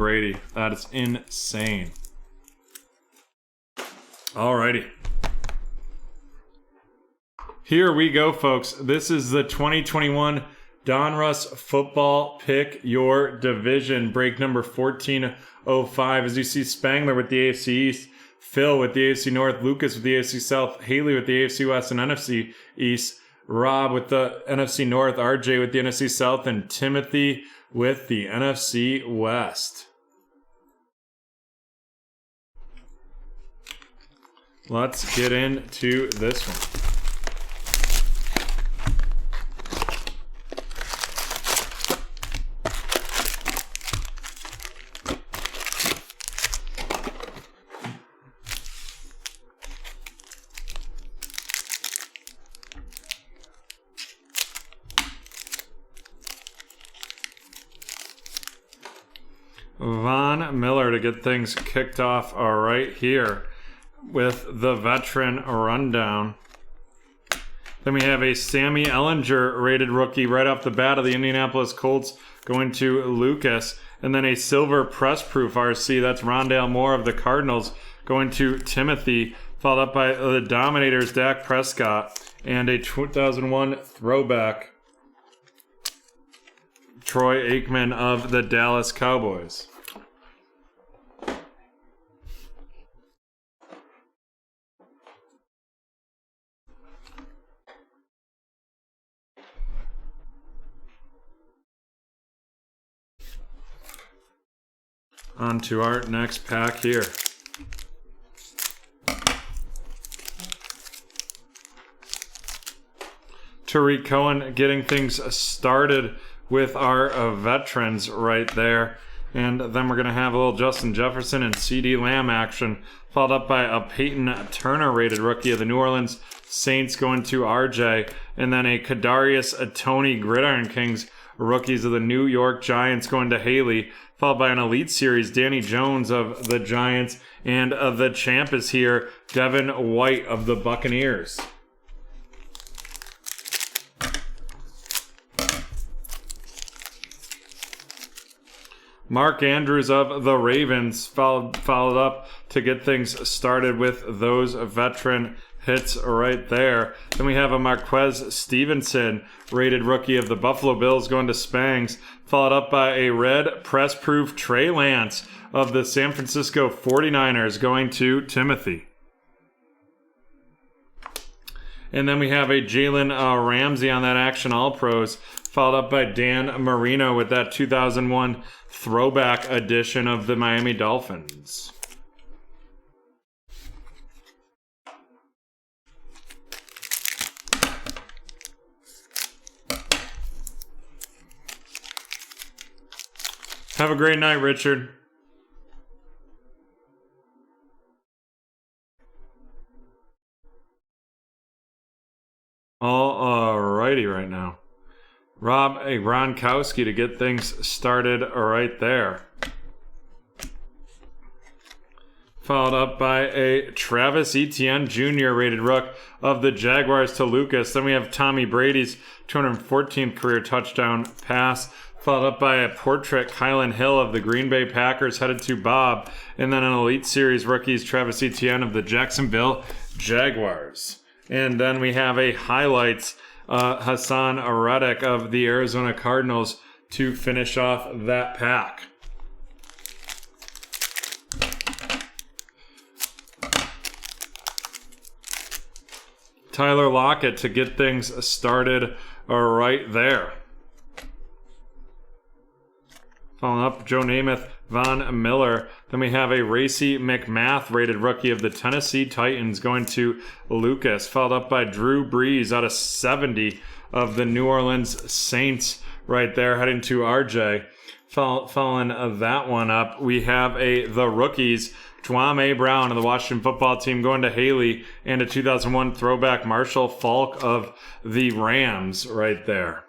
Brady. That is insane. Alrighty. Here we go, folks. This is the 2021 Donruss Football Pick Your Division. Break number 1405. As you see, Spangler with the AFC East, Phil with the AFC North, Lucas with the AFC South, Haley with the AFC West and NFC East, Rob with the NFC North, RJ with the NFC South, and Timothy with the NFC West. Let's get into this one. Von Miller to get things kicked off right here with the veteran rundown. Then we have a Sammy Ehlinger rated rookie right off the bat of the Indianapolis Colts going to Lucas. And then a silver press proof RC, that's Rondale Moore of the Cardinals, going to Timothy, followed up by the Dominators, Dak Prescott, and a 2001 throwback, Troy Aikman of the Dallas Cowboys. On to our next pack here. Tariq Cohen getting things started with our veterans right there. And then we're going to have a little Justin Jefferson and CD Lamb action, followed up by a Peyton Turner rated rookie of the New Orleans Saints going to RJ. And then a Kadarius Toney Gridiron Kings rookies of the New York Giants going to Haley, followed by an Elite Series, Danny Jones of the Giants, and the champ is here, Devin White of the Buccaneers. Mark Andrews of the Ravens followed up to get things started with those veteran hits right there. Then we have a Marquez Stevenson rated rookie of the Buffalo Bills going to Spangs, followed up by a red press proof Trey Lance of the San Francisco 49ers going to Timothy. And then we have a Jalen Ramsey on that Action All Pros, followed up by Dan Marino with that 2001 throwback edition of the Miami Dolphins. Have a great night, Richard. Alrighty right now. Rob Gronkowski to get things started right there. Followed up by a Travis Etienne Jr. rated rook of the Jaguars to Lucas. Then we have Tommy Brady's 214th career touchdown pass, followed up by a portrait Kylan Hill of the Green Bay Packers headed to Bob. And then an Elite Series rookies Travis Etienne of the Jacksonville Jaguars. And then we have a highlights Hassan Reddick of the Arizona Cardinals to finish off that pack. Tyler Lockett to get things started right there. Following up, Joe Namath, Von Miller. Then we have a Racy McMath rated rookie of the Tennessee Titans going to Lucas. Followed up by Drew Brees out of 70 of the New Orleans Saints right there heading to RJ. Following that one up, we have the rookies, Dwame Brown of the Washington football team going to Haley, and a 2001 throwback Marshall Faulk of the Rams right there.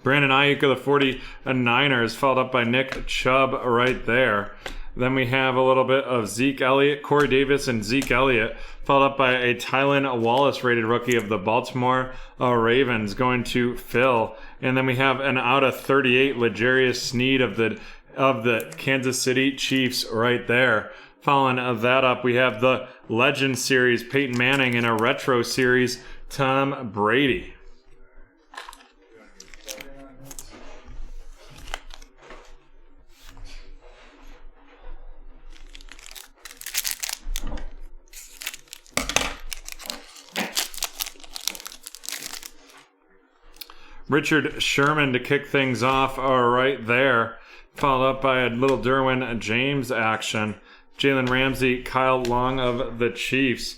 Brandon Ayuk of the 49ers, followed up by Nick Chubb right there. Then we have a little bit of Zeke Elliott, Corey Davis, and Zeke Elliott, followed up by a Tylan Wallace rated rookie of the Baltimore Ravens going to Phil. And then we have an out of 38 L'Jarius Sneed of the Kansas City Chiefs right there. Following that up, we have the Legend Series, Peyton Manning, and a Retro Series, Tom Brady. Richard Sherman to kick things off right there, followed up by a little Derwin James action. Jalen Ramsey, Kyle Long of the Chiefs.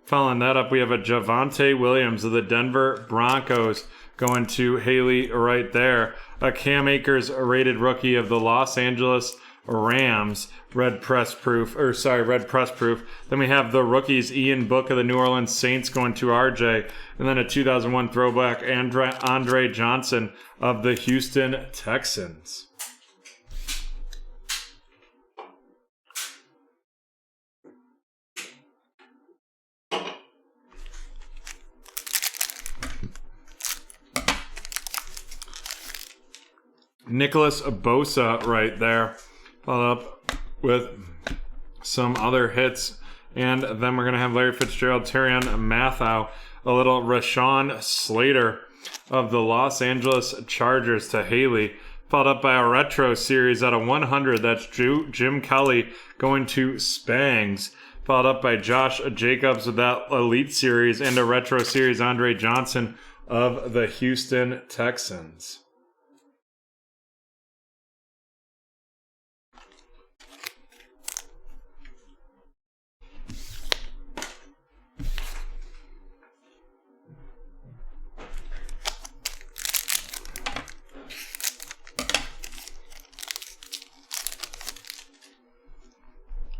Following that up, we have a Javonte Williams of the Denver Broncos going to Haley right there. A Cam Akers rated rookie of the Los Angeles Rams, red press proof. Then we have the rookies, Ian Book of the New Orleans Saints going to RJ, and then a 2001 throwback, Andre Johnson of the Houston Texans. Nicholas Bosa right there, followed up with some other hits. And then we're going to have Larry Fitzgerald, Terrion Mathau, a little Rashawn Slater of the Los Angeles Chargers to Haley, followed up by a retro series out of 100. That's Jim Kelly going to Spangs, followed up by Josh Jacobs with that Elite Series and a retro series, Andre Johnson of the Houston Texans.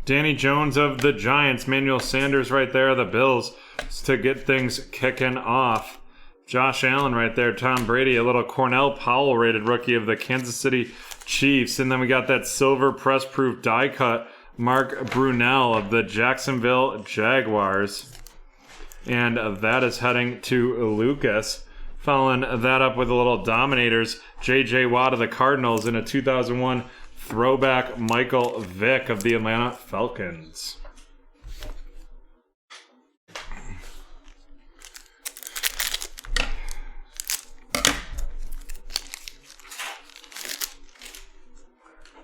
Danny Jones of the Giants, Manuel Sanders right there of the Bills to get things kicking off. Josh Allen right there, Tom Brady, a little Cornell Powell rated rookie of the Kansas City Chiefs. And then we got that silver press proof die cut, Mark Brunell of the Jacksonville Jaguars. And that is heading to Lucas. Following that up with a little Dominators, J.J. Watt of the Cardinals in a 2001 throwback, Michael Vick of the Atlanta Falcons.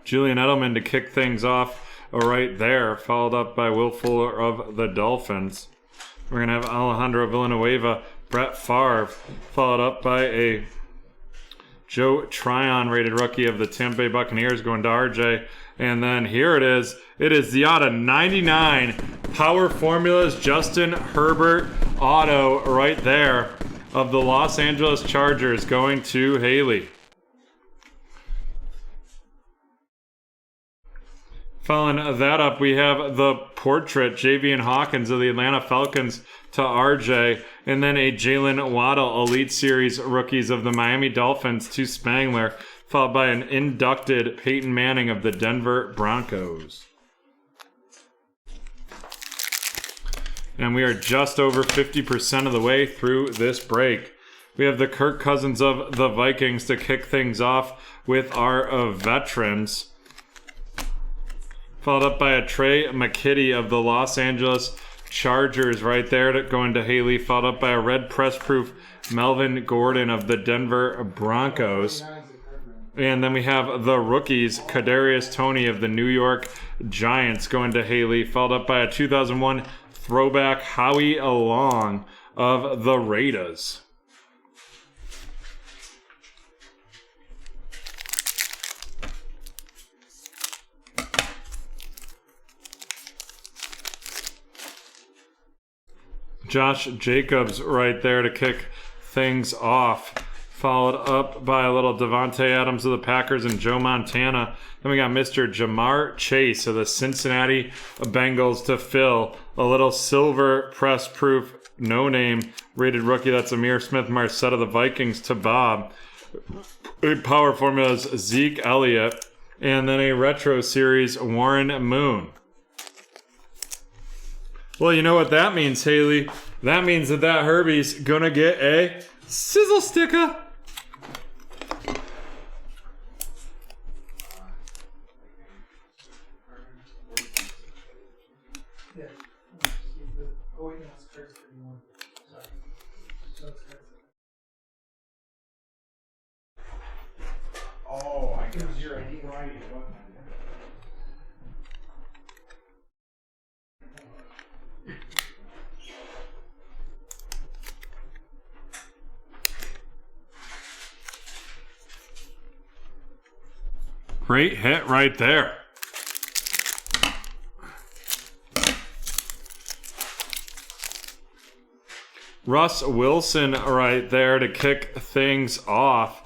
Julian Edelman to kick things off right there, followed up by Will Fuller of the Dolphins. We're going to have Alejandro Villanueva, Brett Favre, followed up by a Joe Tryon rated rookie of the Tampa Bay Buccaneers going to RJ. And then here it is. It is the auto 99 Power Formulas Justin Herbert auto right there of the Los Angeles Chargers going to Haley. Following that up, we have the portrait, Javian Hawkins of the Atlanta Falcons to RJ, and then a Jalen Waddle Elite Series rookies of the Miami Dolphins to Spangler, followed by an inducted Peyton Manning of the Denver Broncos. And we are just over 50% of the way through this break. We have the Kirk Cousins of the Vikings to kick things off with our veterans, followed up by a Trey McKitty of the Los Angeles Chargers right there going to Haley, followed up by a red press proof Melvin Gordon of the Denver Broncos. And then we have the rookies, Kadarius Toney of the New York Giants going to Haley, followed up by a 2001 throwback Howie Long of the Raiders. Josh Jacobs right there to kick things off, followed up by a little Devontae Adams of the Packers and Joe Montana. Then we got Mr. Jamar Chase of the Cincinnati Bengals to Phil, a little silver press proof no-name rated rookie, that's Amir Smith-Marset of the Vikings to Bob. Power Formulas Zeke Elliott, And then a retro series, Warren Moon. Well, you know what that means, Haley? That means that Herbie's gonna get a sizzle sticker. Oh, I guess you're right. Great hit right there. Russ Wilson right there to kick things off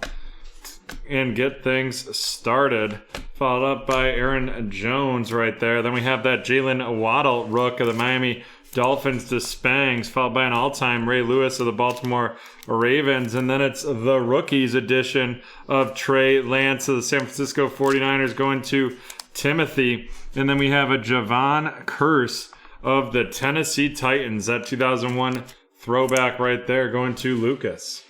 and get things started. Followed up by Aaron Jones right there. Then we have that Jalen Waddle rook of the Miami Dolphins to Spangs, followed by an all-time Ray Lewis of the Baltimore Ravens. And then it's the rookies edition of Trey Lance of the San Francisco 49ers going to Timothy. And then we have a Javon Curse of the Tennessee Titans, that 2001 throwback right there, going to Lucas.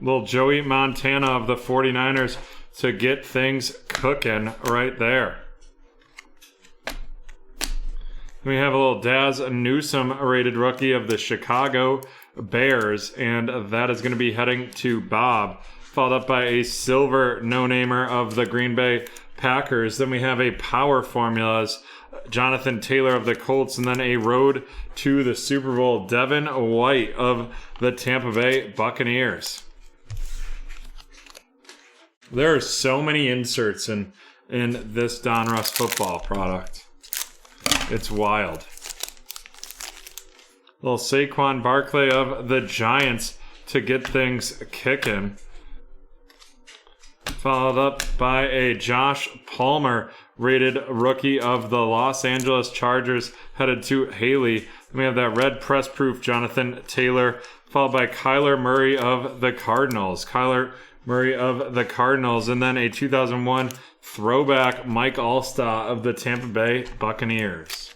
Little Joey Montana of the 49ers to get things cooking right there. We have a little Daz Newsome rated rookie of the Chicago Bears, and that is going to be heading to Bob. Followed up by a silver no-namer of the Green Bay Packers. Then we have a Power Formulas, Jonathan Taylor of the Colts, and then a Road to the Super Bowl, Devin White of the Tampa Bay Buccaneers. There are so many inserts in this Donruss football product. It's wild. Little Saquon Barkley of the Giants to get things kicking. Followed up by a Josh Palmer rated rookie of the Los Angeles Chargers headed to Haley. Then we have that red press proof Jonathan Taylor, followed by Kyler Murray of the Cardinals. And then a 2001 throwback Mike Allstott of the Tampa Bay Buccaneers.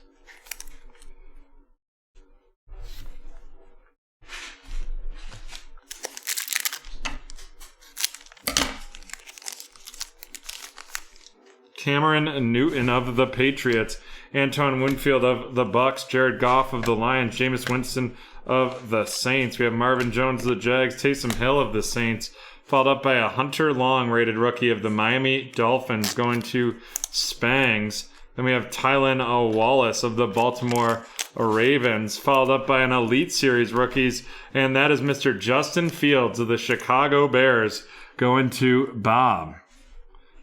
Cameron Newton of the Patriots, Antoine Winfield of the Bucks, Jared Goff of the Lions, Jameis Winston of the Saints. We have Marvin Jones of the Jags, Taysom Hill of the Saints, followed up by a Hunter Long rated rookie of the Miami Dolphins going to Spangs. Then we have Tylan Wallace of the Baltimore Ravens, followed up by an Elite Series rookies, and that is Mr. Justin Fields of the Chicago Bears going to Bob.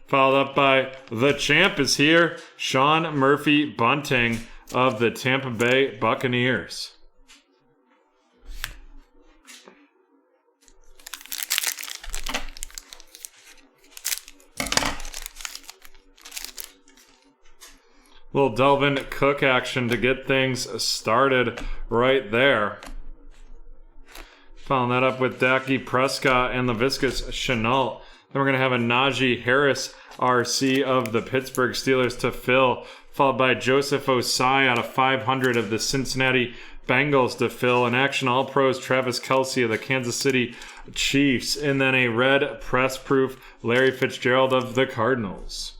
Followed up by the champ is here, Sean Murphy Bunting of the Tampa Bay Buccaneers. Little Delvin Cook action to get things started right there. Following that up with Dak Prescott and the Viscous Chenault. Then we're going to have a Najee Harris RC of the Pittsburgh Steelers to fill, followed by Joseph Osai out of 500 of the Cincinnati Bengals to fill, an Action All-Pros Travis Kelce of the Kansas City Chiefs, and then a red press-proof Larry Fitzgerald of the Cardinals.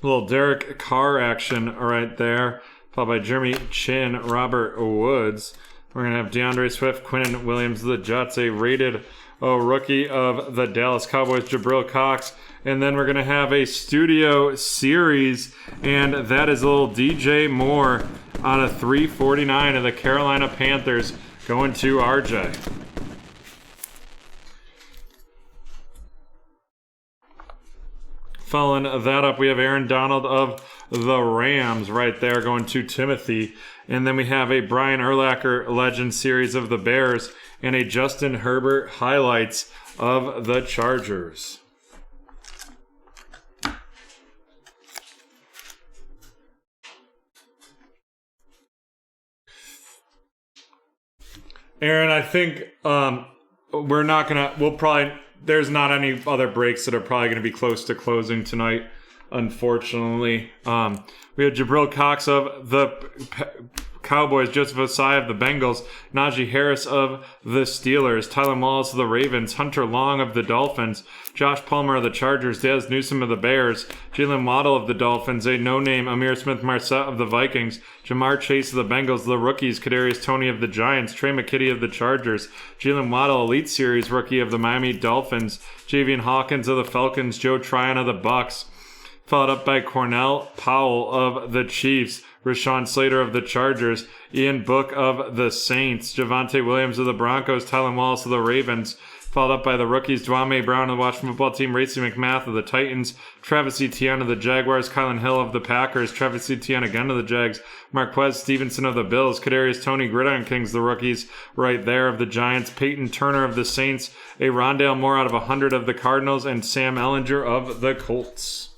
Little Derek Carr action right there, followed by Jeremy Chin, Robert Woods. We're going to have DeAndre Swift, Quinnen Williams of the Jets, a rated rookie of the Dallas Cowboys, Jabril Cox. And then we're going to have a studio series, and that is a little DJ Moore out of 349 of the Carolina Panthers going to RJ. Following that up, we have Aaron Donald of the Rams right there going to Timothy. And then we have a Brian Urlacher Legend Series of the Bears and a Justin Herbert Highlights of the Chargers. Aaron, I think there's not any other breaks that are probably going to be close to closing tonight, unfortunately. We have Jabril Cox of the Cowboys, Joseph Osai of the Bengals, Najee Harris of the Steelers, Tyler Wallace of the Ravens, Hunter Long of the Dolphins, Josh Palmer of the Chargers, Dez Newsome of the Bears, Jalen Waddle of the Dolphins, a no-name Amir Smith-Marset of the Vikings, Jamar Chase of the Bengals, the rookies, Kadarius Toney of the Giants, Trey McKitty of the Chargers, Jalen Waddle, Elite Series rookie of the Miami Dolphins, Javian Hawkins of the Falcons, Joe Tryon of the Bucks, followed up by Cornell Powell of the Chiefs, Rashawn Slater of the Chargers, Ian Book of the Saints, Javonte Williams of the Broncos, Tylen Wallace of the Ravens, followed up by the rookies Dwayne Brown of the Washington Football Team, Racey McMath of the Titans, Travis Etienne of the Jaguars, Kylan Hill of the Packers, Travis Etienne again of the Jags, Marquez Stevenson of the Bills, Kadarius Toney, Gridiron Kings, the rookies right there of the Giants, Peyton Turner of the Saints, a Rondale Moore out of 100 of the Cardinals, and Sam Ehlinger of the Colts.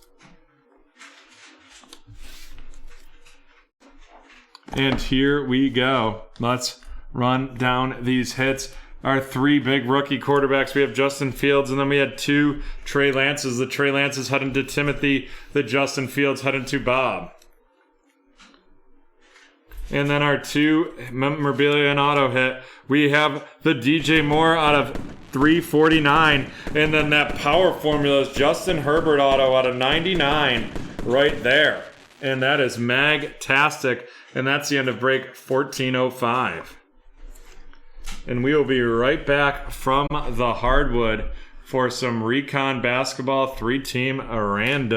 And here we go. Let's run down these hits. Our three big rookie quarterbacks. We have Justin Fields, and then we had two Trey Lances. The Trey Lances heading to Timothy. The Justin Fields heading to Bob. And then our two memorabilia and auto hit. We have the DJ Moore out of 349. And then that power formula is Justin Herbert auto out of 99 right there. And that is mag-tastic. And that's the end of break 1405. And we will be right back from the hardwood for some Recon Basketball 3-team random.